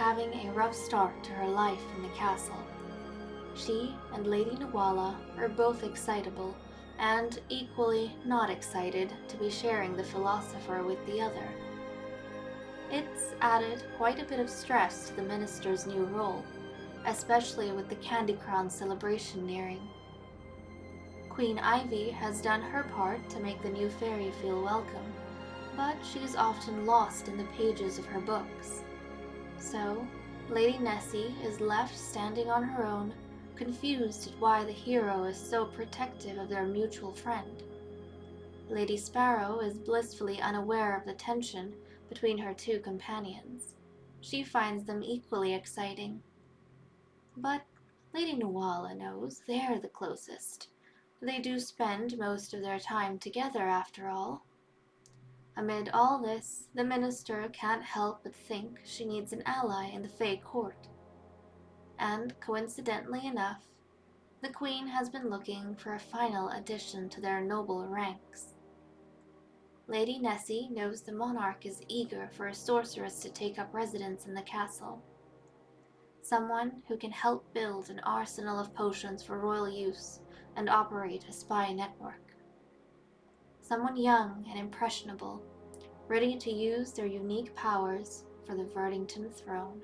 having a rough start to her life in the castle. She and Lady Nuala are both excitable and equally not excited to be sharing the philosopher with the other. It's added quite a bit of stress to the minister's new role, especially with the Candy Crown celebration nearing. Queen Ivy has done her part to make the new fairy feel welcome, but she's often lost in the pages of her books. So, Lady Nessie is left standing on her own, confused at why the hero is so protective of their mutual friend. Lady Sparrow is blissfully unaware of the tension between her two companions. She finds them equally exciting. But Lady Nuala knows they're the closest. They do spend most of their time together, after all. Amid all this, the minister can't help but think she needs an ally in the Fae court. And coincidentally enough, the Queen has been looking for a final addition to their noble ranks. Lady Nessie knows the monarch is eager for a sorceress to take up residence in the castle. Someone who can help build an arsenal of potions for royal use and operate a spy network. Someone young and impressionable, ready to use their unique powers for the Verdington throne.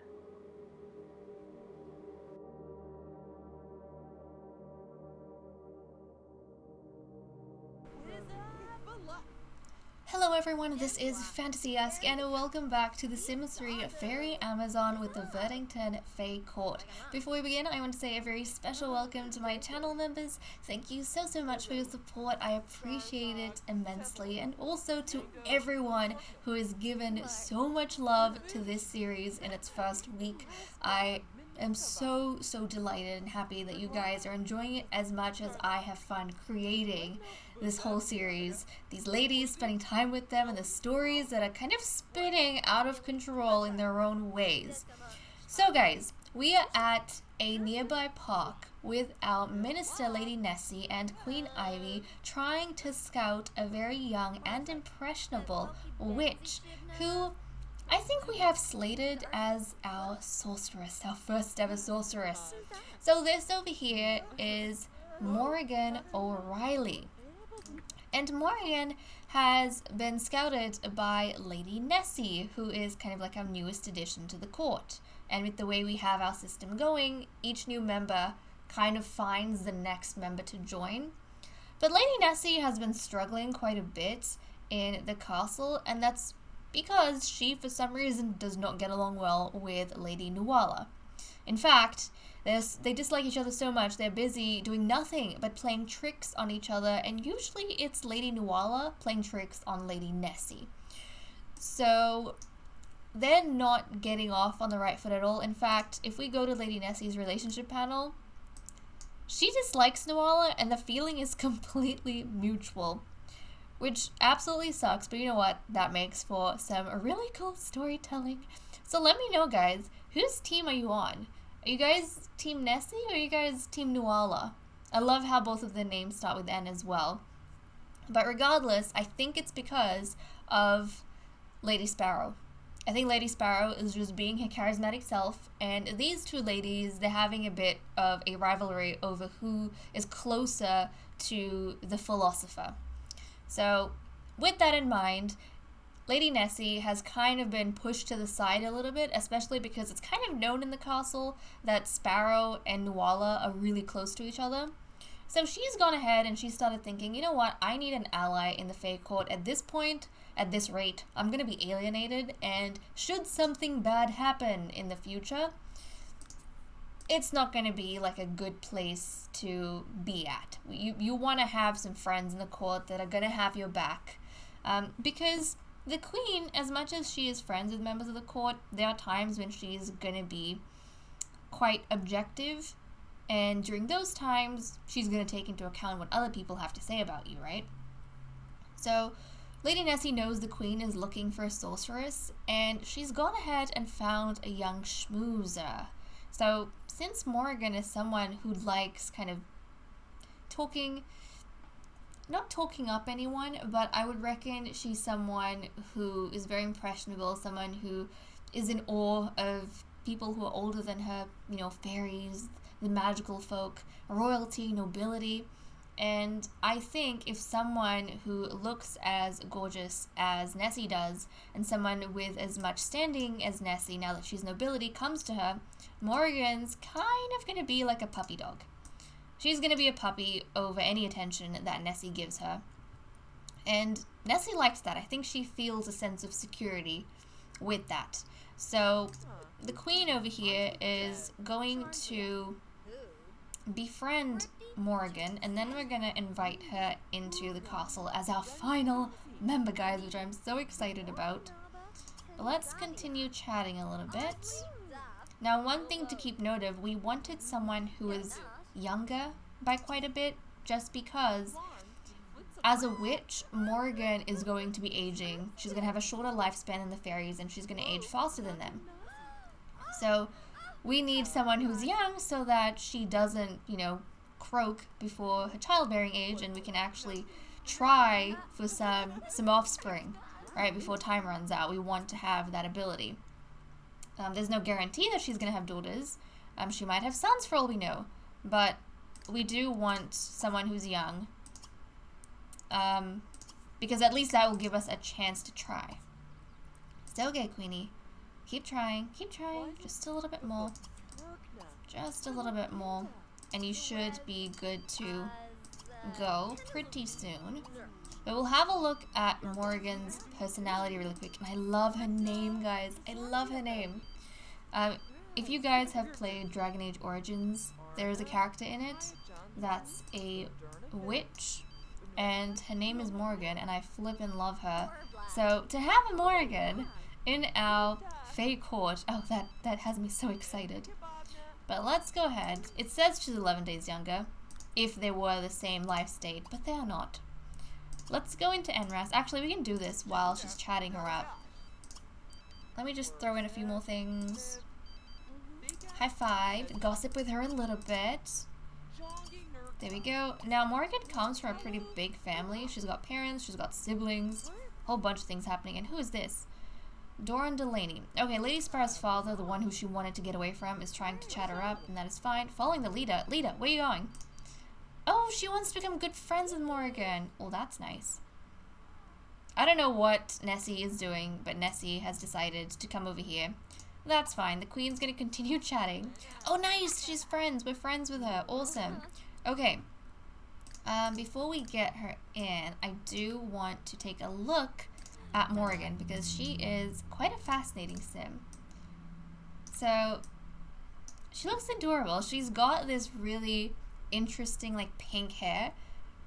Hello everyone, this is Fantasy Ask and welcome back to the Sims 3 Fairy Amazon with the Verdington Fae Court. Before we begin, I want to say a very special welcome to my channel members. Thank you so much for your support. I appreciate it immensely, and also to everyone who has given so much love to this series in its first week. I am so delighted and happy that you guys are enjoying it as much as I have fun creating this whole series. These ladies, spending time with them, and the stories that are kind of spinning out of control in their own ways. So guys, we are at a nearby park with our Minister Lady Nessie and Queen Ivy trying to scout a very young and impressionable witch who I think we have slated as our sorceress, our first ever sorceress. So this over here is Morrigan O'Reilly. And Morrigan has been scouted by Lady Nessie, who is kind of like our newest addition to the court. And with the way we have our system going, each new member kind of finds the next member to join. But Lady Nessie has been struggling quite a bit in the castle, and that's because she, for some reason, does not get along well with Lady Nuala. In fact, they dislike each other so much they're busy doing nothing but playing tricks on each other, and usually it's Lady Nuala playing tricks on Lady Nessie. So they're not getting off on the right foot at all. In fact, if we go to Lady Nessie's relationship panel, she dislikes Nuala and the feeling is completely mutual, which absolutely sucks, but you know what? That makes for some really cool storytelling. So let me know, guys, whose team are you on? Are you guys Team Nessie or are you guys Team Nuala? I love how both of the names start with N as well. But regardless, I think it's because of Lady Sparrow. I think Lady Sparrow is just being her charismatic self, and these two ladies, they're having a bit of a rivalry over who is closer to the philosopher. So, with that in mind, Lady Nessie has kind of been pushed to the side a little bit, especially because it's kind of known in the castle that Sparrow and Nuala are really close to each other. So she's gone ahead and she started thinking, you know what, I need an ally in the Fae Court. At this point, at this rate, I'm going to be alienated, and should something bad happen in the future, it's not going to be like a good place to be at. You want to have some friends in the court that are going to have your back, because the Queen, as much as she is friends with members of the court, there are times when she's going to be quite objective, and during those times, she's going to take into account what other people have to say about you, right? So Lady Nessie knows the Queen is looking for a sorceress, and she's gone ahead and found a young schmoozer. So since Morrigan is someone who likes kind of not talking up anyone, but I would reckon she's someone who is very impressionable, someone who is in awe of people who are older than her, fairies, the magical folk, royalty, nobility. And I think if someone who looks as gorgeous as Nessie does, and someone with as much standing as Nessie, now that she's nobility, comes to her, Morrigan's kind of going to be like a puppy dog. She's going to be a puppy over any attention that Nessie gives her. And Nessie likes that. I think she feels a sense of security with that. So the queen over here is going to befriend Morrigan, and then we're going to invite her into the castle as our final member, guys, which I'm so excited about. But let's continue chatting a little bit. Now, one thing to keep note of, we wanted someone who is younger by quite a bit, just because as a witch, Morrigan is going to be aging. She's going to have a shorter lifespan than the fairies, and she's going to age faster than them. So we need someone who's young so that she doesn't, croak before her childbearing age, and we can actually try for some offspring, right, before time runs out. We want to have that ability. There's no guarantee that she's going to have daughters. She might have sons for all we know, but we do want someone who's young, because at least that will give us a chance to try. So, okay, Queenie, keep trying, just a little bit more, and you should be good to go pretty soon. But we'll have a look at Morrigan's personality really quick. And I love her name, guys. I love her name. If you guys have played Dragon Age Origins, there is a character in it that's a witch, and her name is Morrigan, and I flippin' love her. So to have a Morrigan in our Fae court, oh, that has me so excited. But let's go ahead. It says she's 11 days younger, if they were the same life state, but they are not. Let's go into NRAS. Actually, we can do this while she's chatting her up. Let me just throw in a few more things. High five. Gossip with her a little bit. There we go. Now, Morrigan comes from a pretty big family. She's got parents, she's got siblings, a whole bunch of things happening. And who is this? Doran Delaney. Okay, Lady Sparrow's father, the one who she wanted to get away from, is trying to chat her up, and that is fine. Following the leader. Leader, where are you going? Oh, she wants to become good friends with Morrigan. Well, that's nice. I don't know what Nessie is doing, but Nessie has decided to come over here. That's fine. The queen's going to continue chatting. Oh, nice. She's friends. We're friends with her. Awesome. Okay. Before we get her in, I do want to take a look at Morrigan, because she is quite a fascinating sim. So, she looks adorable. She's got this really interesting, like, pink hair,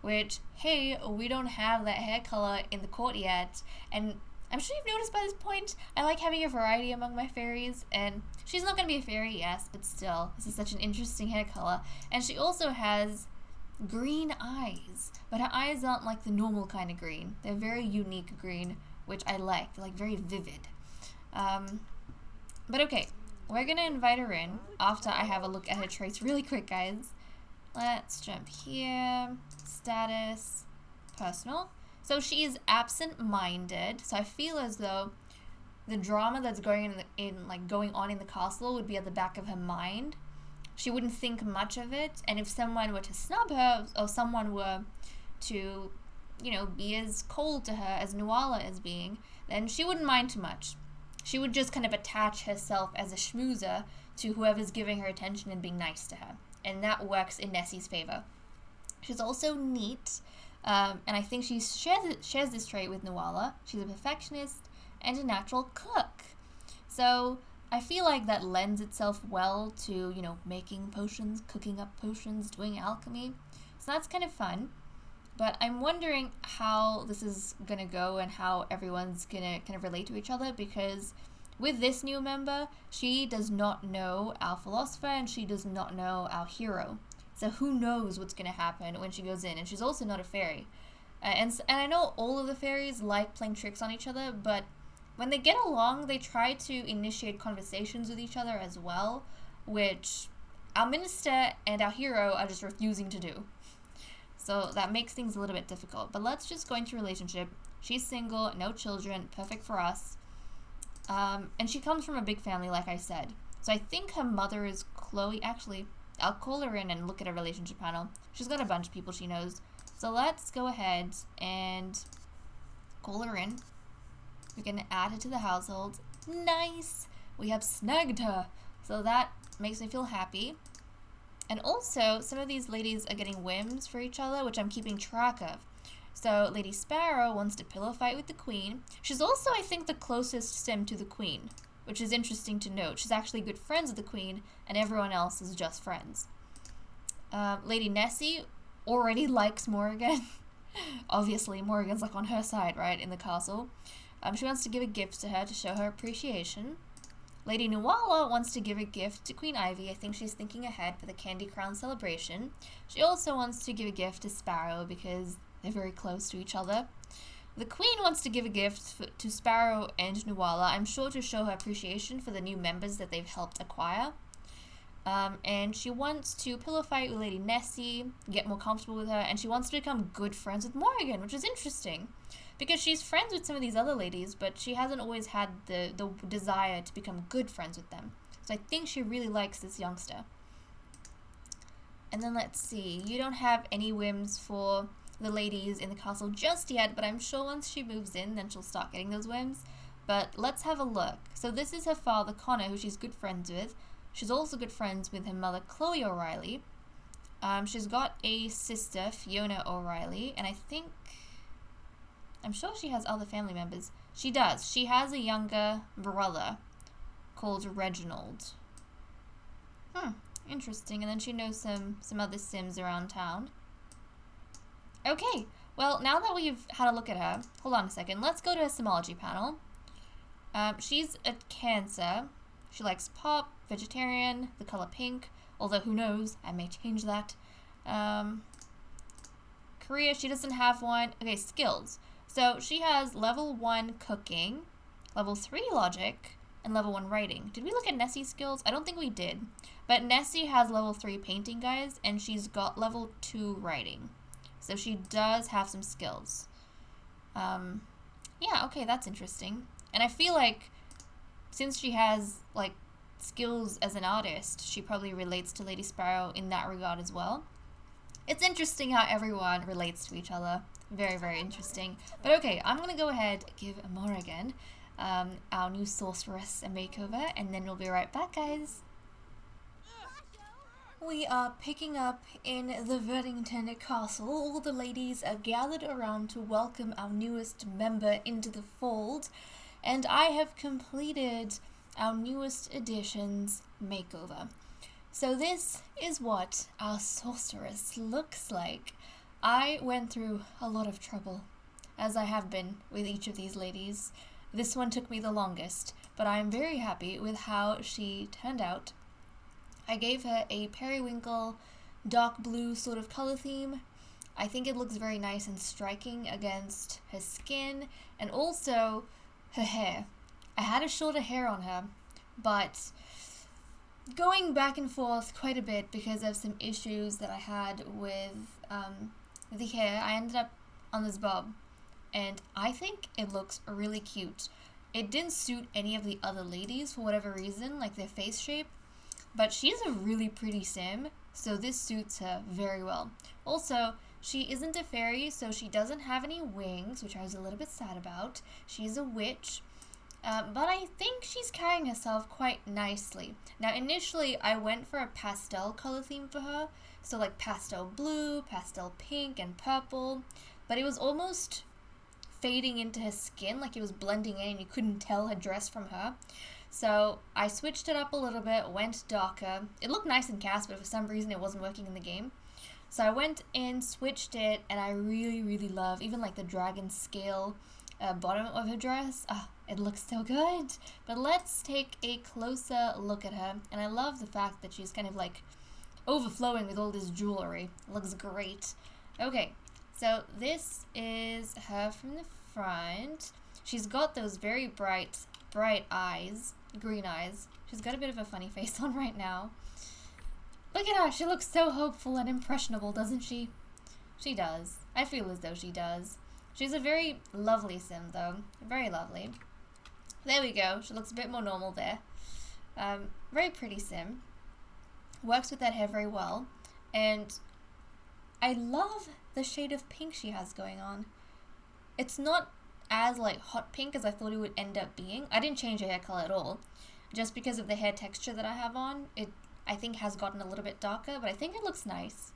which, hey, we don't have that hair color in the court yet, and I'm sure you've noticed by this point, I like having a variety among my fairies, and she's not going to be a fairy, yes, but still, this is such an interesting hair color. And she also has green eyes, but her eyes aren't like the normal kind of green. They're very unique green, which I like. They're like very vivid. But okay, we're going to invite her in after I have a look at her traits really quick, guys. Let's jump here. Status, personal. So she is absent-minded. So I feel as though the drama that's going on in the castle would be at the back of her mind. She wouldn't think much of it, and if someone were to snub her, or someone were to, be as cold to her as Nuala is being, then she wouldn't mind too much. She would just kind of attach herself as a schmoozer to whoever's giving her attention and being nice to her. And that works in Nessie's favor. She's also neat, and I think she shares this trait with Nuala. She's a perfectionist and a natural cook. So I feel like that lends itself well to, making potions, cooking up potions, doing alchemy. So that's kind of fun. But I'm wondering how this is going to go and how everyone's going to kind of relate to each other, because with this new member, she does not know our philosopher and she does not know our hero. So who knows what's going to happen when she goes in. And she's also not a fairy. And I know all of the fairies like playing tricks on each other, but when they get along, they try to initiate conversations with each other as well, which our minister and our hero are just refusing to do. So that makes things a little bit difficult. But let's just go into relationship. She's single, no children, perfect for us. And she comes from a big family, like I said. So I think her mother is Chloe. Actually, I'll call her in and look at her relationship panel. She's got a bunch of people she knows. So let's go ahead and call her in. We can add her to the household. Nice! We have snagged her. So that makes me feel happy. And also, some of these ladies are getting whims for each other, which I'm keeping track of. So Lady Sparrow wants to pillow fight with the Queen. She's also, I think, the closest sim to the Queen, which is interesting to note. She's actually good friends with the Queen, and everyone else is just friends. Lady Nessie already likes Morrigan. Obviously, Morrigan's like on her side, right, in the castle. She wants to give a gift to her to show her appreciation. Lady Nuala wants to give a gift to Queen Ivy. I think she's thinking ahead for the Candy Crown celebration. She also wants to give a gift to Sparrow because they're very close to each other. The Queen wants to give a gift to Sparrow and Nuala, I'm sure to show her appreciation for the new members that they've helped acquire. And she wants to pillow fight with Lady Nessie, get more comfortable with her, and she wants to become good friends with Morrigan, which is interesting. Because she's friends with some of these other ladies, but she hasn't always had the desire to become good friends with them. So I think she really likes this youngster. And then let's see, you don't have any whims for the ladies in the castle just yet, but I'm sure once she moves in, then she'll start getting those whims. But let's have a look. So this is her father, Connor, who she's good friends with. She's also good friends with her mother, Chloe O'Reilly. She's got a sister, Fiona O'Reilly, and I'm sure she has other family members. She does. She has a younger brother called Reginald. Interesting. And then she knows some other Sims around town. Okay, well, now that we've had a look at her, hold on a second. Let's go to her Simology panel. She's a Cancer. She likes pop, vegetarian, the color pink, although who knows, I may change that. Career, she doesn't have one. Okay, skills. So she has level 1 cooking, level 3 logic, and level 1 writing. Did we look at Nessie's skills? I don't think we did. But Nessie has level 3 painting, guys, and she's got level 2 writing. So she does have some skills. Yeah, okay, that's interesting. And I feel like since she has, like, skills as an artist, she probably relates to Lady Sparrow in that regard as well. It's interesting how everyone relates to each other. Very, very interesting. But okay, I'm going to go ahead and give Morrigan our new Sorceress a makeover, and then we'll be right back, guys. We are picking up in the Verdington Castle. All the ladies are gathered around to welcome our newest member into the fold, and I have completed our newest addition's makeover. So this is what our Sorceress looks like. I went through a lot of trouble, as I have been with each of these ladies. This one took me the longest, but I am very happy with how she turned out. I gave her a periwinkle, dark blue sort of color theme. I think it looks very nice and striking against her skin, and also her hair. I had a shorter hair on her, but going back and forth quite a bit because of some issues that I had with the hair, I ended up on this bob, and I think it looks really cute. It didn't suit any of the other ladies for whatever reason, like their face shape, but she's a really pretty sim, so this suits her very well. Also, she isn't a fairy, so she doesn't have any wings, which I was a little bit sad about. She's a witch, but I think she's carrying herself quite nicely. Now, initially, I went for a pastel color theme for her, so like pastel blue, pastel pink, and purple, but it was almost fading into her skin, like it was blending in and you couldn't tell her dress from her. So I switched it up a little bit, went darker. It looked nice in cast, but for some reason it wasn't working in the game. So I went in, switched it, and I really, really love even like the dragon scale bottom of her dress. It looks so good. But let's take a closer look at her, and I love the fact that she's kind of like overflowing with all this jewelry. It looks great. Okay, so this is her from the front. She's got those very bright eyes, green eyes. She's got a bit of a funny face on right now. Look at her, she looks so hopeful and impressionable, doesn't she? She does. I feel as though she does. She's a very lovely sim though, very lovely. There we go, she looks a bit more normal there. Very pretty sim. Works with that hair very well. And I love the shade of pink she has going on. It's not as like hot pink as I thought it would end up being. I didn't change her hair color at all. Just because of the hair texture that I have on, it I think has gotten a little bit darker, but I think it looks nice.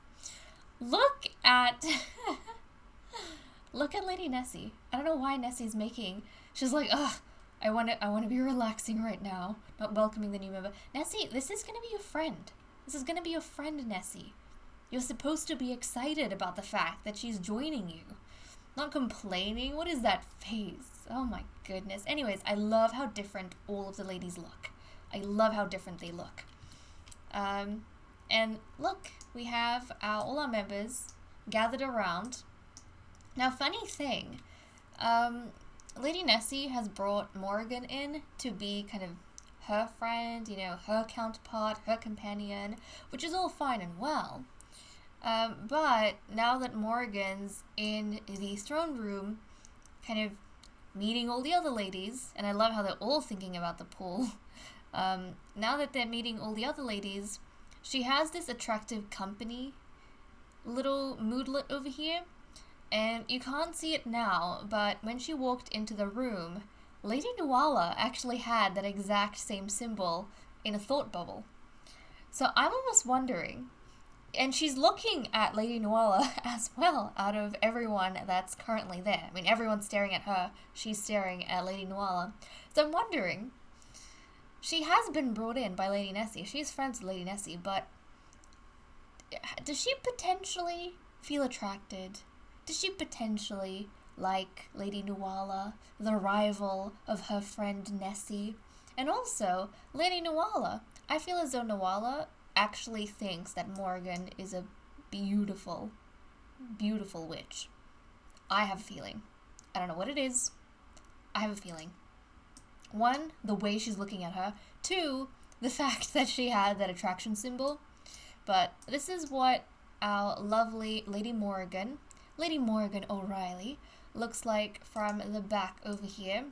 Look at look at Lady Nessie. I don't know why Nessie's making. She's like, ugh, I want to be relaxing right now, not welcoming the new member. Nessie, this is gonna be your friend. This is gonna be your friend, Nessie. You're supposed to be excited about the fact that she's joining you, not complaining. What is that face? Oh my goodness. Anyways, I love how different all of the ladies look. I love how different they look. And look, we have all our members gathered around. Now, funny thing, Lady Nessie has brought Morgan in to be kind of her friend, you know, her counterpart, her companion, which is all fine and well. But now that Morgan's in the throne room, kind of meeting all the other ladies, and I love how they're all thinking about the pool. Now that they're meeting all the other ladies, she has this attractive company little moodlet over here, and you can't see it now, but when she walked into the room, Lady Nuala actually had that exact same symbol in a thought bubble. So I'm almost wondering, and she's looking at Lady Nuala as well out of everyone that's currently there. I mean, everyone's staring at her, she's staring at Lady Nuala. So I'm wondering, she has been brought in by Lady Nessie. She's friends with Lady Nessie, but does she potentially feel attracted? Does she potentially like Lady Nuala, the rival of her friend Nessie? And also, Lady Nuala. I feel as though Nuala actually thinks that Morgan is a beautiful, beautiful witch. I have a feeling. I don't know what it is. I have a feeling. One, the way she's looking at her. Two, the fact that she had that attraction symbol. But this is what our lovely Lady Morgan O'Reilly, looks like from the back over here.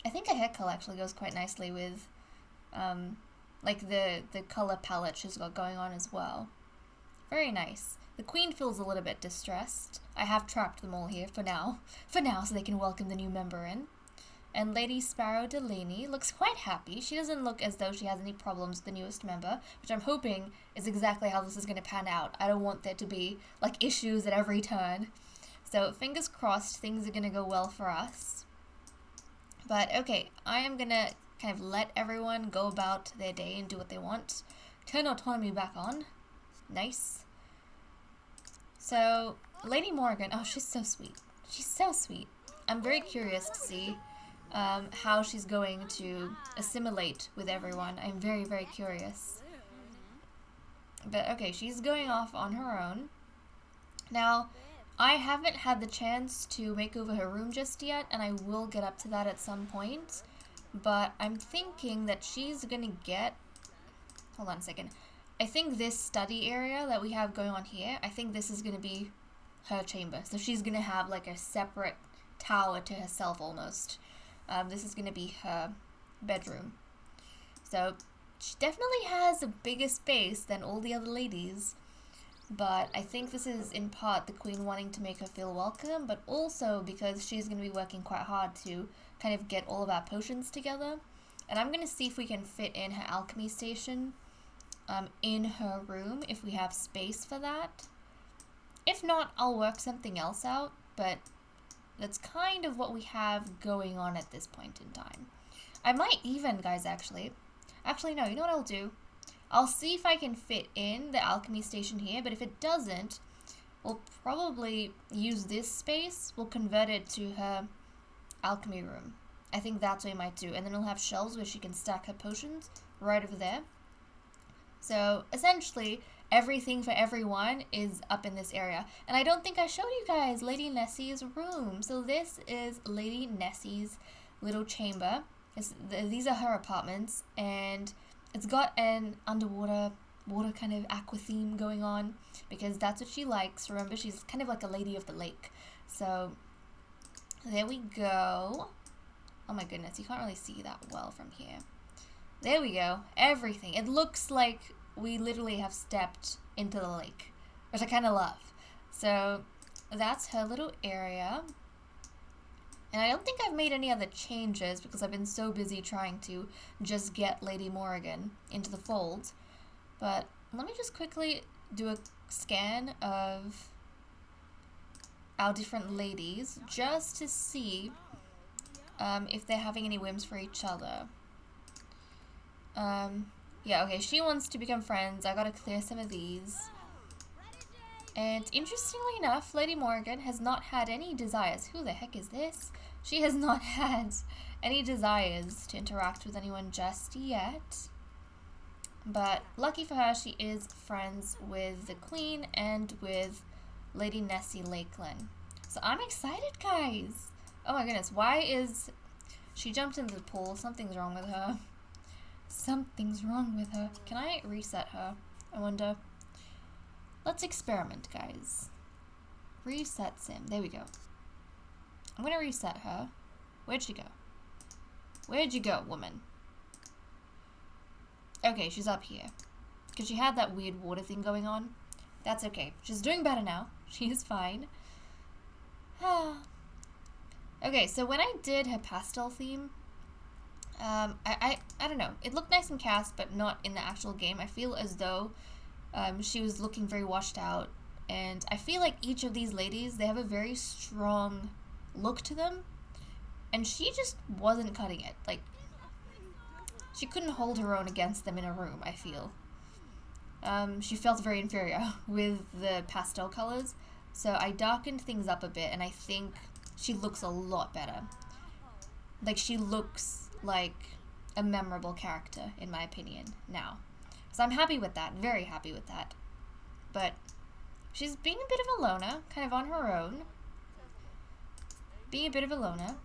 I think her hair color actually goes quite nicely with like the color palette she's got going on as well. Very nice. The queen feels a little bit distressed. I have trapped them all here for now, so they can welcome the new member in. And Lady Sparrow Delaney looks quite happy. She doesn't look as though she has any problems with the newest member, which I'm hoping is exactly how this is going to pan out. I don't want there to be, like, issues at every turn. So, fingers crossed, things are going to go well for us. But, okay, I am going to kind of let everyone go about their day and do what they want. Turn autonomy back on. Nice. So, Lady Morgan, oh, she's so sweet. She's so sweet. I'm very curious to see how she's going to assimilate with everyone. I'm very, very curious. But okay, she's going off on her own. Now, I haven't had the chance to make over her room just yet, and I will get up to that at some point. But I'm thinking that she's gonna get... Hold on a second. I think this study area that we have going on here, I think this is gonna be her chamber. So she's gonna have like a separate tower to herself almost. This is going to be her bedroom. So she definitely has a bigger space than all the other ladies. But I think this is in part the queen wanting to make her feel welcome, but also because she's going to be working quite hard to kind of get all of our potions together. And I'm going to see if we can fit in her alchemy station in her room, if we have space for that. If not, I'll work something else out, but that's kind of what we have going on at this point in time. I might even, guys, actually, no, you know what I'll do? I'll see if I can fit in the alchemy station here, but if it doesn't, we'll probably use this space. We'll convert it to her alchemy room. I think that's what we might do. And then we'll have shelves where she can stack her potions right over there. So, essentially, everything for everyone is up in this area. And I don't think I showed you guys Lady Nessie's room. So this is Lady Nessie's little chamber. These are her apartments, and it's got an underwater water kind of aqua theme going on because that's what she likes. Remember, she's kind of like a lady of the lake. So there we go. Oh my goodness, you can't really see that well from here. There we go. Everything. It looks like we literally have stepped into the lake, which I kind of love. So that's her little area. And I don't think I've made any other changes because I've been so busy trying to just get Lady Morrigan into the fold. But let me just quickly do a scan of our different ladies just to see if they're having any whims for each other. Yeah, okay, she wants to become friends. I gotta clear some of these. And interestingly enough, Lady Morrigan has not had any desires. Who the heck is this? She has not had any desires to interact with anyone just yet. But lucky for her, she is friends with the Queen and with Lady Nessie Lakeland. So I'm excited, guys. Oh my goodness, why is... She jumped into the pool. Something's wrong with her. Something's wrong with her. Can I reset her? I wonder. Let's experiment, guys. Reset sim. There we go. I'm gonna reset her. Where'd she go? Where'd you go, woman? Okay, she's up here. Because she had that weird water thing going on. That's okay. She's doing better now. She is fine. Okay, so when I did her pastel theme, I don't know. It looked nice in cast, but not in the actual game. I feel as though she was looking very washed out. And I feel like each of these ladies, they have a very strong look to them. And she just wasn't cutting it. Like, she couldn't hold her own against them in a room, I feel. She felt very inferior with the pastel colors. So I darkened things up a bit, and I think she looks a lot better. Like, she looks like a memorable character, in my opinion, now. So I'm happy with that, very happy with that. But she's being a bit of a loner, kind of on her own. Being a bit of a loner.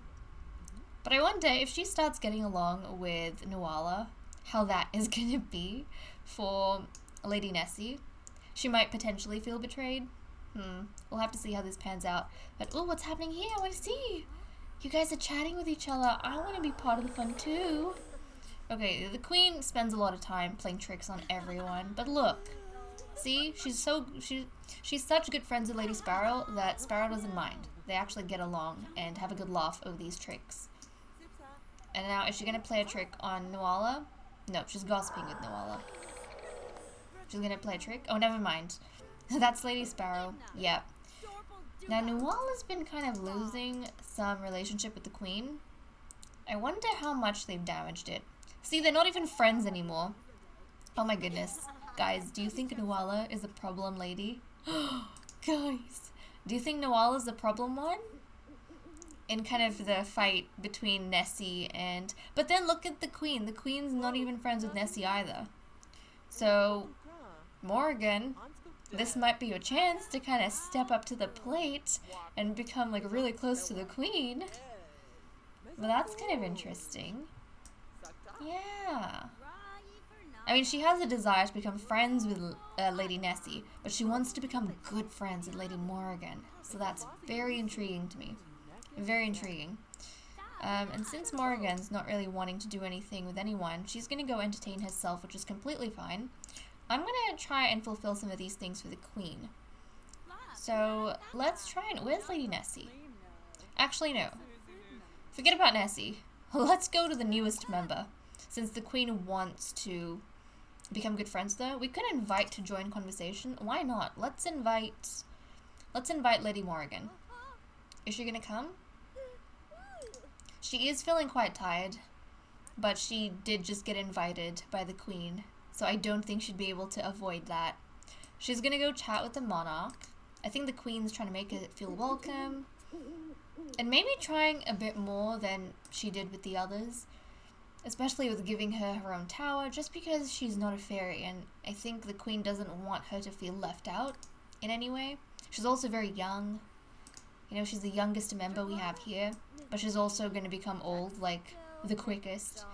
But I wonder if she starts getting along with Nuala, how that is going to be for Lady Nessie. She might potentially feel betrayed. We'll have to see how this pans out. But, oh, what's happening here? I want to see. You guys are chatting with each other. I want to be part of the fun too. Okay, the Queen spends a lot of time playing tricks on everyone. But look. See? She's such good friends with Lady Sparrow that Sparrow doesn't mind. They actually get along and have a good laugh over these tricks. And now, is she going to play a trick on Nuala? No, she's gossiping with Nuala. She's going to play a trick? Oh, never mind. That's Lady Sparrow. Yeah. Now, Nuala's been kind of losing some relationship with the Queen. I wonder how much they've damaged it. See, they're not even friends anymore. Oh my goodness. Guys, do you think Nuala is a problem lady? Guys, do you think Nuala's the problem one? In kind of the fight between Nessie and... But then look at the Queen. The Queen's not even friends with Nessie either. So, Morrigan, this might be your chance to kind of step up to the plate and become like really close to the Queen. But that's kind of interesting. Yeah. I mean, she has a desire to become friends with Lady Nessie, but she wants to become good friends with Lady Morrigan. So that's very intriguing to me. Very intriguing. And since Morrigan's not really wanting to do anything with anyone, she's going to go entertain herself, which is completely fine. I'm going to try and fulfill some of these things for the Queen. So, let's try and... Where's Lady Nessie? Actually, no. Forget about Nessie. Let's go to the newest member. Since the Queen wants to become good friends with her, we could invite to join conversation. Why not? Let's invite Lady Morrigan. Is she going to come? She is feeling quite tired, but she did just get invited by the Queen. So I don't think she'd be able to avoid that. She's gonna go chat with the monarch. I think the Queen's trying to make it feel welcome. And maybe trying a bit more than she did with the others. Especially with giving her her own tower, just because she's not a fairy. And I think the Queen doesn't want her to feel left out in any way. She's also very young. You know, she's the youngest member we have here. But she's also gonna become old, like, the quickest.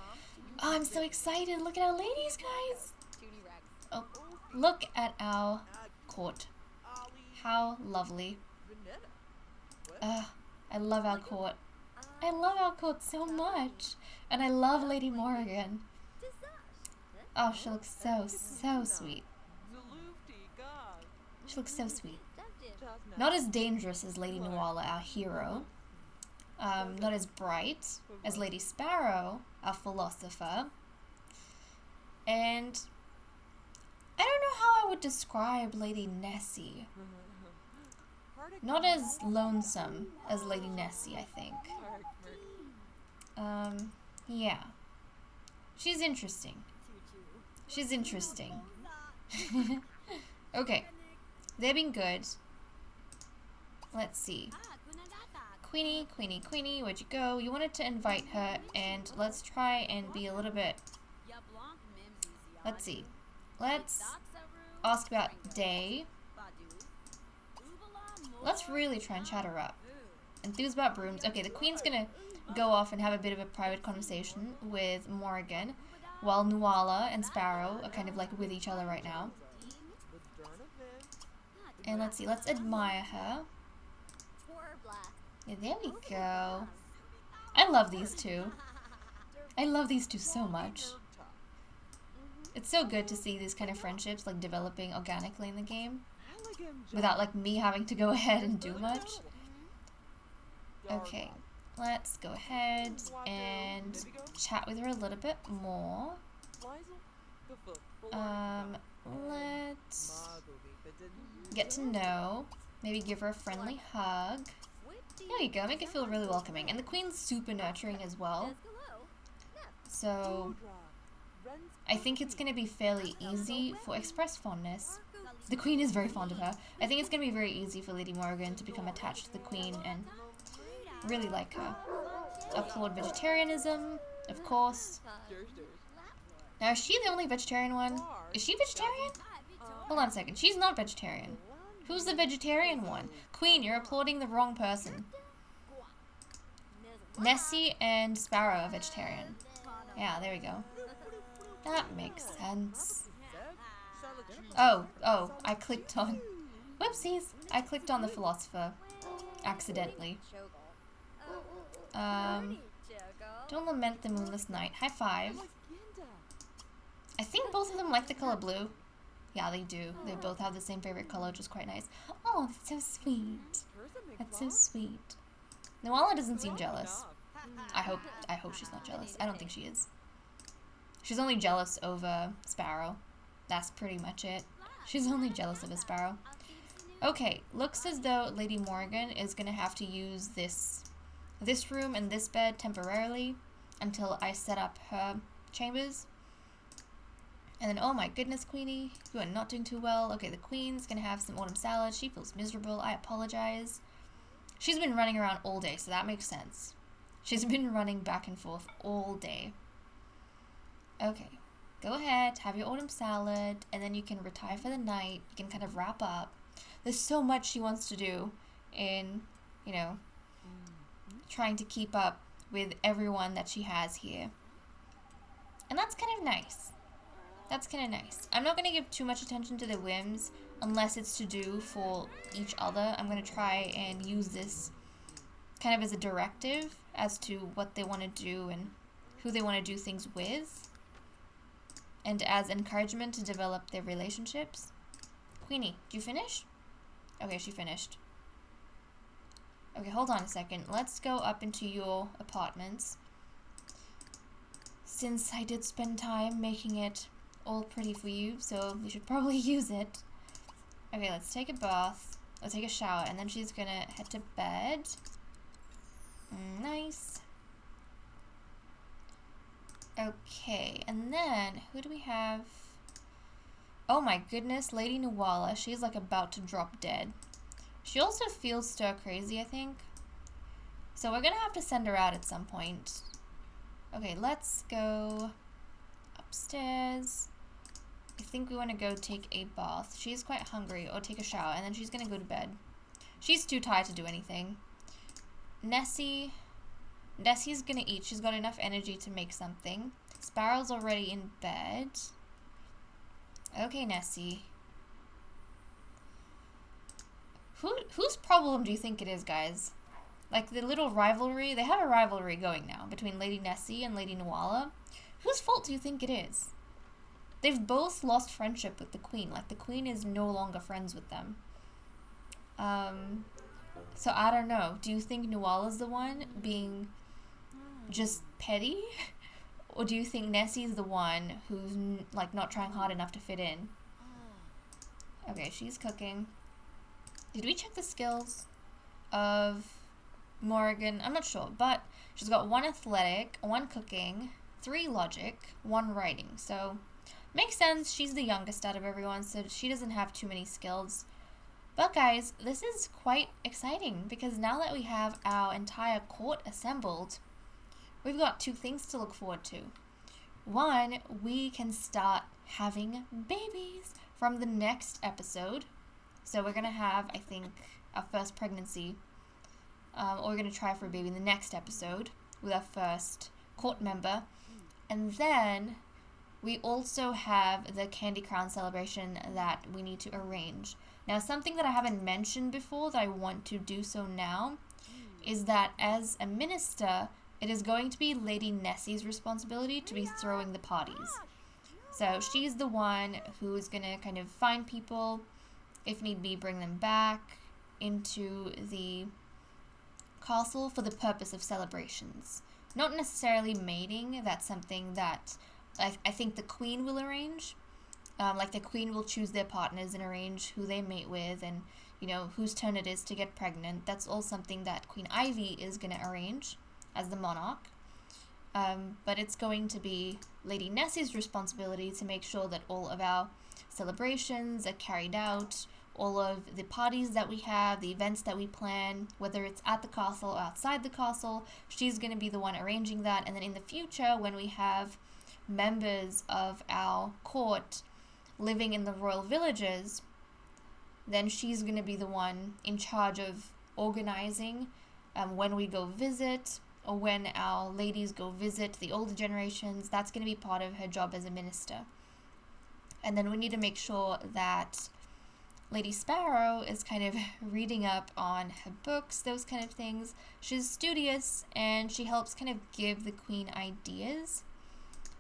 Oh, I'm so excited. Look at our ladies, guys. Oh, look at our court. How lovely. I love our court. I love our court so much. And I love Lady Morrigan. Oh, she looks so sweet. She looks so sweet. Not as dangerous as Lady Nuala, our hero. Not as bright as Lady Sparrow, our philosopher. And I don't know how I would describe Lady Nessie. Not as lonesome as Lady Nessie, I think. Yeah. She's interesting. She's interesting. Okay. They've been good. Let's see. Queenie, Queenie, Queenie, where'd you go? You wanted to invite her, and let's try and be a little bit... Let's see. Let's ask about Day. Let's really try and chat her up. Enthuse about brooms. Okay, the Queen's gonna go off and have a bit of a private conversation with Morrigan, while Nuala and Sparrow are kind of like with each other right now. And let's see, let's admire her. Yeah, there we go. I love these two. I love these two so much. It's so good to see these kind of friendships like developing organically in the game without like me having to go ahead and do much. Okay, let's go ahead and chat with her a little bit more. Let's get to know, maybe give her a friendly hug. There you go, make it feel really welcoming. And the Queen's super nurturing as well. So I think it's going to be fairly easy for express fondness. The Queen is very fond of her. I think it's going to be very easy for Lady Morrigan to become attached to the Queen and really like her. Applaud vegetarianism, of course. Now, is she the only vegetarian one? Is she vegetarian? Hold on a second. She's not vegetarian. Who's the vegetarian one? Queen, you're applauding the wrong person. Nessie and Sparrow are vegetarian. Yeah, there we go. That makes sense. Oh, I clicked on... Whoopsies! I clicked on the philosopher. Accidentally. Don't lament the moonless night. High five. I think both of them like the color blue. Yeah, they do. They both have the same favorite color, which is quite nice. Oh, that's so sweet. That's so sweet. Nuala doesn't seem jealous. I hope she's not jealous. I don't think she is. She's only jealous over Sparrow. That's pretty much it. She's only jealous of a Sparrow. Okay, looks as though Lady Morrigan is gonna have to use this room and this bed temporarily until I set up her chambers. And then, oh my goodness, Queenie, you are not doing too well. Okay, the Queen's gonna have some autumn salad. She feels miserable. I apologize. She's been running around all day, so that makes sense. She's been running back and forth all day. Okay, go ahead, have your autumn salad, and then you can retire for the night. You can kind of wrap up. There's so much she wants to do in, you know, trying to keep up with everyone that she has here. And that's kind of nice. That's kind of nice. I'm not going to give too much attention to the whims unless it's to do for each other. I'm going to try and use this kind of as a directive as to what they want to do and who they want to do things with. And as encouragement to develop their relationships. Queenie, did you finish? Okay, she finished. Okay, hold on a second. Let's go up into your apartments. Since I did spend time making it all pretty for you, so you should probably use it. Okay, let's take a bath. Let's take a shower, and then she's gonna head to bed. Nice. Okay, and then, who do we have? Oh my goodness, Lady Nuala. She's like about to drop dead. She also feels stir crazy, I think. So we're gonna have to send her out at some point. Okay, let's go upstairs. I think we want to go take a bath. She's quite hungry, or take a shower, and then she's gonna go to bed. She's too tired to do anything. Nessie's gonna eat. She's got enough energy to make something. Sparrow's already in bed. Okay, Nessie. Whose problem do you think it is, guys? Like, the little rivalry? They have a rivalry going now between Lady Nessie and Lady Nuala. Whose fault do you think it is? they've both lost friendship with the queen. Like, the queen is no longer friends with them. So I don't know. Do you think Nuala's the one being just petty? Or do you think Nessie's the one who's, like, not trying hard enough to fit in? Okay, she's cooking. Did we check the skills of Morrigan? I'm not sure, but she's got 1 athletic, 1 cooking, 3 logic, 1 writing. So, makes sense. She's the youngest out of everyone, so she doesn't have too many skills. But guys, this is quite exciting because now that we have our entire court assembled, we've got 2 things to look forward to. 1, we can start having babies from the next episode. So we're going to have, I think, our first pregnancy, or we're going to try for a baby in the next episode with our first court member. And then we also have the Candy Crown celebration that we need to arrange. Now, something that I haven't mentioned before that I want to do so now is that as a minister, it is going to be Lady Nessie's responsibility to be throwing the parties. So she's the one who's going to kind of find people, if need be, bring them back into the castle for the purpose of celebrations. Not necessarily mating, that's something that I think the queen will arrange. Like, the queen will choose their partners and arrange who they mate with and, you know, whose turn it is to get pregnant. That's all something that Queen Ivy is going to arrange as the monarch. But it's going to be Lady Nessie's responsibility to make sure that all of our celebrations are carried out, all of the parties that we have, the events that we plan, whether it's at the castle or outside the castle, she's going to be the one arranging that. And then in the future, when we have members of our court living in the royal villages, then she's going to be the one in charge of organizing when we go visit, or when our ladies go visit the older generations. That's going to be part of her job as a minister. And then we need to make sure that Lady Sparrow is kind of reading up on her books, those kind of things. She's studious and she helps kind of give the queen ideas.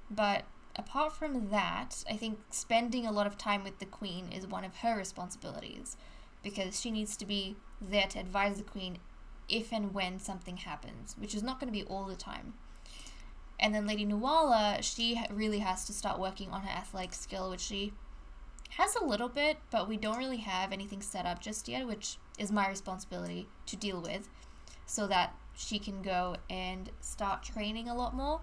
But apart from that, I think spending a lot of time with the queen is one of her responsibilities, because she needs to be there to advise the queen if and when something happens, which is not going to be all the time. And then Lady Nuala, she really has to start working on her athletic skill, which she has a little bit, but we don't really have anything set up just yet, which is my responsibility to deal with, so that she can go and start training a lot more.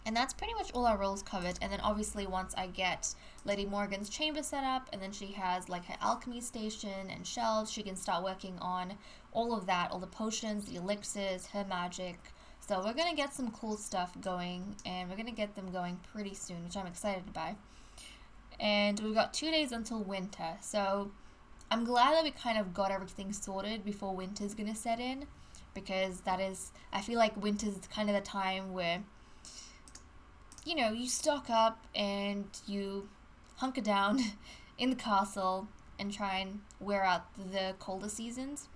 And that's pretty much all our roles covered. And then obviously once I get Lady Morgan's chamber set up, and then she has like her alchemy station and shelves, she can start working on all of that, all the potions, the elixirs, her magic. So we're going to get some cool stuff going, and we're going to get them going pretty soon, which I'm excited about. And we've got 2 days until winter. So I'm glad that we kind of got everything sorted before winter's going to set in, because that is, I feel like winter's kind of the time where, you know, you stock up and you hunker down in the castle and try and wear out the colder seasons,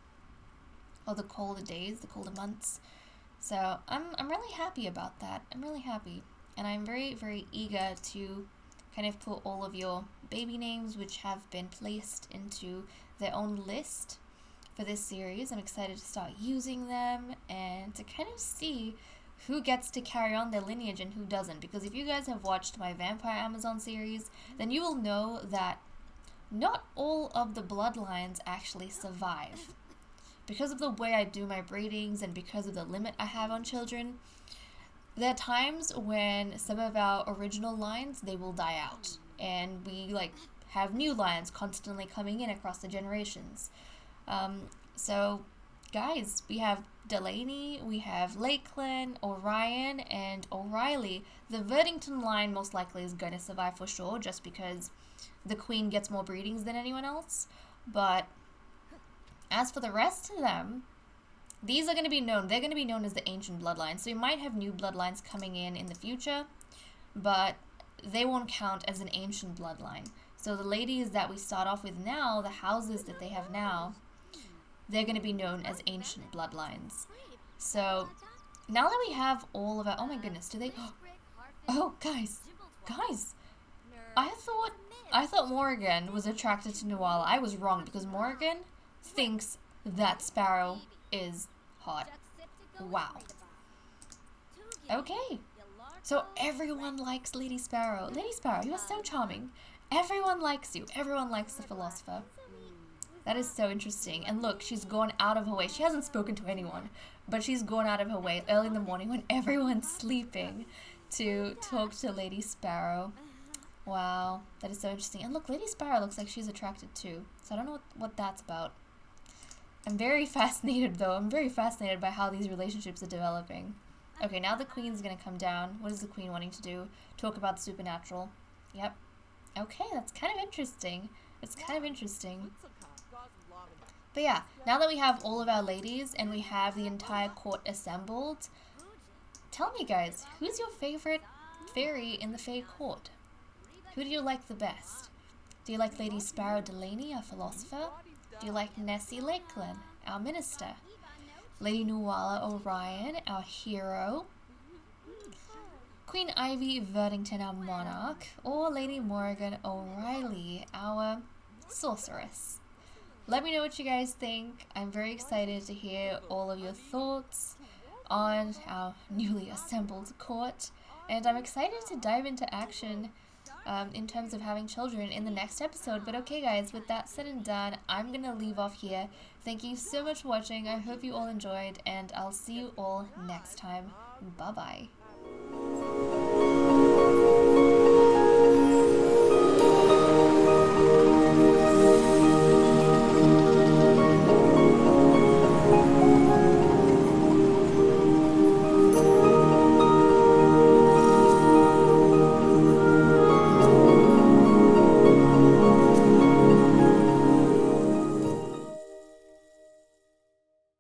or the colder days, the colder months. So I'm really happy about that. I'm really happy. And I'm very, very eager to kind of put all of your baby names, which have been placed into their own list for this series. I'm excited to start using them and to kind of see who gets to carry on their lineage and who doesn't. Because if you guys have watched my Vampire Amazon series, then you will know that not all of the bloodlines actually survive. Because of the way I do my breedings and because of the limit I have on children, there are times when some of our original lines, they will die out. And we like have new lines constantly coming in across the generations. So guys, we have Delaney, we have Lakeland, Orion, and O'Reilly. The Verdington line most likely is going to survive for sure, just because the queen gets more breedings than anyone else. But as for the rest of them, these are going to be known. They're going to be known as the ancient bloodlines. So we might have new bloodlines coming in the future, but they won't count as an ancient bloodline. So the ladies that we start off with now, the houses that they have now, they're going to be known as ancient bloodlines. So now that we have all of our... Oh my goodness, do they... Oh, guys, I thought Morgan was attracted to Nuala. I was wrong because Morgan thinks that Sparrow is hot. Wow. Okay. So everyone likes Lady Sparrow. Lady Sparrow, you are so charming. Everyone likes you. Everyone likes the philosopher. That is so interesting. And look, she's gone out of her way. She hasn't spoken to anyone, but she's gone out of her way early in the morning when everyone's sleeping to talk to Lady Sparrow. Wow, that is so interesting. And look, Lady Sparrow looks like she's attracted too. So I don't know what that's about. I'm very fascinated though. I'm very fascinated by how these relationships are developing. Okay, now the queen's gonna come down. What is the queen wanting to do? Talk about the supernatural. Yep. Okay, that's kind of interesting. It's kind of interesting. But yeah, now that we have all of our ladies and we have the entire court assembled, tell me guys, who's your favorite fairy in the Fae court? Who do you like the best? Do you like Lady Sparrow Delaney, our philosopher? Do you like Nessie Lakeland, our minister? Lady Nuala Orion, our hero? Queen Ivy Verdington, our monarch? Or Lady Morgan O'Reilly, our sorceress? Let me know what you guys think. I'm very excited to hear all of your thoughts on our newly assembled court. And I'm excited to dive into action in terms of having children in the next episode. But okay guys, with that said and done, I'm gonna leave off here. Thank you so much for watching. I hope you all enjoyed, and I'll see you all next time. Bye bye.